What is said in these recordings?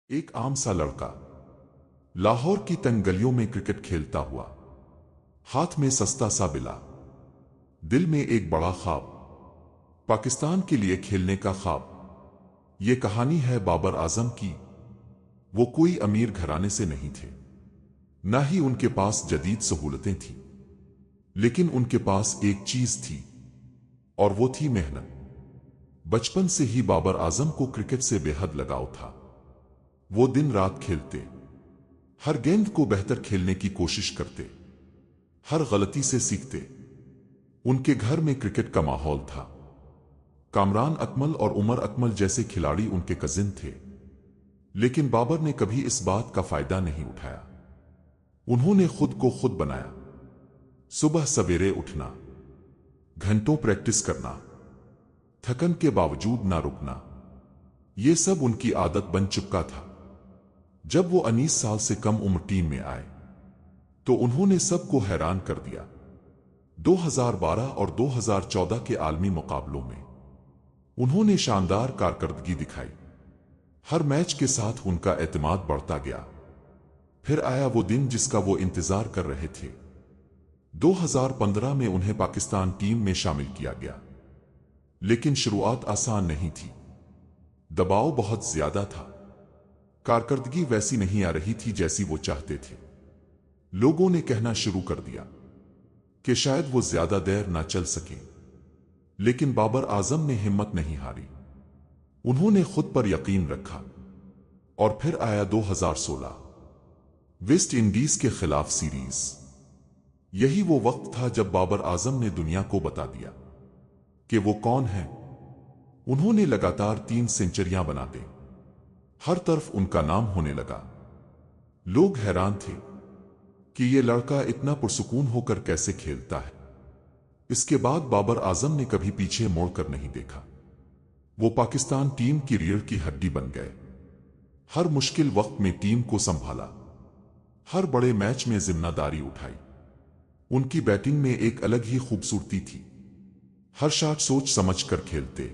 ایک عام سا لڑکا لاہور کی تنگ گلیوں میں کرکٹ کھیلتا ہوا، ہاتھ میں سستا سا بلا، دل میں ایک بڑا خواب، پاکستان کے لیے کھیلنے کا خواب۔ یہ کہانی ہے بابر اعظم کی۔ وہ کوئی امیر گھرانے سے نہیں تھے، نہ ہی ان کے پاس جدید سہولتیں تھیں، لیکن ان کے پاس ایک چیز تھی، اور وہ تھی محنت۔ بچپن سے ہی بابر اعظم کو کرکٹ سے بے حد لگاؤ تھا۔ وہ دن رات کھیلتے، ہر گیند کو بہتر کھیلنے کی کوشش کرتے، ہر غلطی سے سیکھتے۔ ان کے گھر میں کرکٹ کا ماحول تھا۔ کامران اکمل اور عمر اکمل جیسے کھلاڑی ان کے کزن تھے، لیکن بابر نے کبھی اس بات کا فائدہ نہیں اٹھایا۔ انہوں نے خود کو خود بنایا۔ صبح سویرے اٹھنا، گھنٹوں پریکٹس کرنا، تھکن کے باوجود نہ رکنا، یہ سب ان کی عادت بن چکا تھا۔ جب وہ 19 سال سے کم عمر ٹیم میں آئے تو انہوں نے سب کو حیران کر دیا۔ 2012 اور 2014 کے عالمی مقابلوں میں انہوں نے شاندار کارکردگی دکھائی۔ ہر میچ کے ساتھ ان کا اعتماد بڑھتا گیا۔ پھر آیا وہ دن جس کا وہ انتظار کر رہے تھے۔ 2015 میں انہیں پاکستان ٹیم میں شامل کیا گیا، لیکن شروعات آسان نہیں تھی۔ دباؤ بہت زیادہ تھا، کارکردگی ویسی نہیں آ رہی تھی جیسی وہ چاہتے تھے۔ لوگوں نے کہنا شروع کر دیا کہ شاید وہ زیادہ دیر نہ چل سکیں، لیکن بابر اعظم نے ہمت نہیں ہاری۔ انہوں نے خود پر یقین رکھا، اور پھر آیا 2016 ویسٹ انڈیز کے خلاف سیریز۔ یہی وہ وقت تھا جب بابر اعظم نے دنیا کو بتا دیا کہ وہ کون ہیں۔ انہوں نے لگاتار 3 سینچریاں بنا دیں، ہر طرف ان کا نام ہونے لگا۔ لوگ حیران تھے کہ یہ لڑکا اتنا پرسکون ہو کر کیسے کھیلتا ہے۔ اس کے بعد بابر اعظم نے کبھی پیچھے موڑ کر نہیں دیکھا۔ وہ پاکستان ٹیم کی ریڑھ کی ہڈی بن گئے۔ ہر مشکل وقت میں ٹیم کو سنبھالا، ہر بڑے میچ میں ذمہ داری اٹھائی۔ ان کی بیٹنگ میں ایک الگ ہی خوبصورتی تھی۔ ہر شاٹ سوچ سمجھ کر کھیلتے،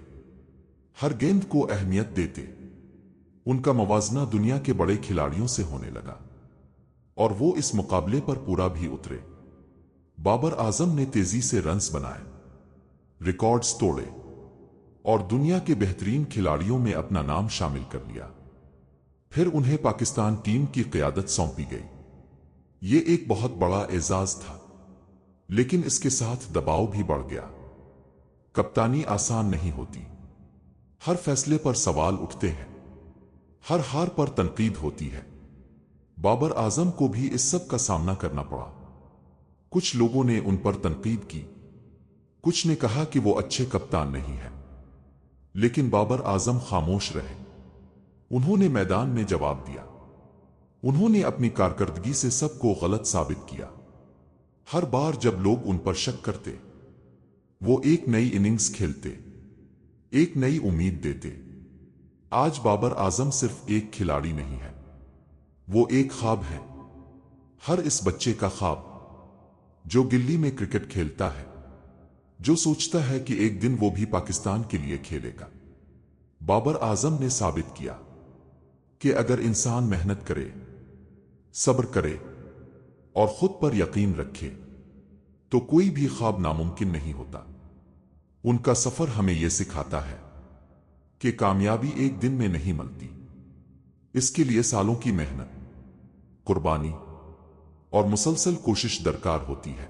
ہر گیند کو اہمیت دیتے۔ ان کا موازنہ دنیا کے بڑے کھلاڑیوں سے ہونے لگا، اور وہ اس مقابلے پر پورا بھی اترے۔ بابر اعظم نے تیزی سے رنز بنائے، ریکارڈز توڑے، اور دنیا کے بہترین کھلاڑیوں میں اپنا نام شامل کر لیا۔ پھر انہیں پاکستان ٹیم کی قیادت سونپی گئی۔ یہ ایک بہت بڑا اعزاز تھا، لیکن اس کے ساتھ دباؤ بھی بڑھ گیا۔ کپتانی آسان نہیں ہوتی، ہر فیصلے پر سوال اٹھتے ہیں، ہر ہار پر تنقید ہوتی ہے۔ بابر اعظم کو بھی اس سب کا سامنا کرنا پڑا۔ کچھ لوگوں نے ان پر تنقید کی، کچھ نے کہا کہ وہ اچھے کپتان نہیں ہیں، لیکن بابر اعظم خاموش رہے۔ انہوں نے میدان میں جواب دیا۔ انہوں نے اپنی کارکردگی سے سب کو غلط ثابت کیا۔ ہر بار جب لوگ ان پر شک کرتے، وہ ایک نئی اننگز کھیلتے، ایک نئی امید دیتے۔ آج بابر اعظم صرف ایک کھلاڑی نہیں ہے، وہ ایک خواب ہے۔ ہر اس بچے کا خواب جو گلی میں کرکٹ کھیلتا ہے، جو سوچتا ہے کہ ایک دن وہ بھی پاکستان کے لیے کھیلے گا۔ بابر اعظم نے ثابت کیا کہ اگر انسان محنت کرے، صبر کرے، اور خود پر یقین رکھے تو کوئی بھی خواب ناممکن نہیں ہوتا۔ ان کا سفر ہمیں یہ سکھاتا ہے کہ کامیابی ایک دن میں نہیں ملتی، اس کے لیے سالوں کی محنت، قربانی اور مسلسل کوشش درکار ہوتی ہے۔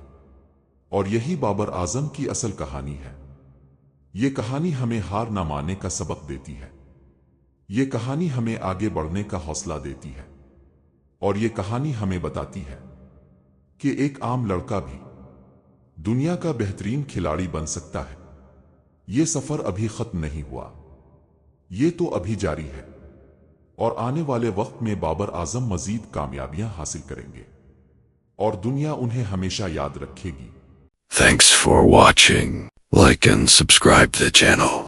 اور یہی بابر اعظم کی اصل کہانی ہے۔ یہ کہانی ہمیں ہار نہ ماننے کا سبق دیتی ہے۔ یہ کہانی ہمیں آگے بڑھنے کا حوصلہ دیتی ہے، اور یہ کہانی ہمیں بتاتی ہے کہ ایک عام لڑکا بھی دنیا کا بہترین کھلاڑی بن سکتا ہے۔ یہ سفر ابھی ختم نہیں ہوا، یہ تو ابھی جاری ہے، اور آنے والے وقت میں بابر اعظم مزید کامیابیاں حاصل کریں گے، اور دنیا انہیں ہمیشہ یاد رکھے گی۔ Thanks for watching. Like and subscribe the channel.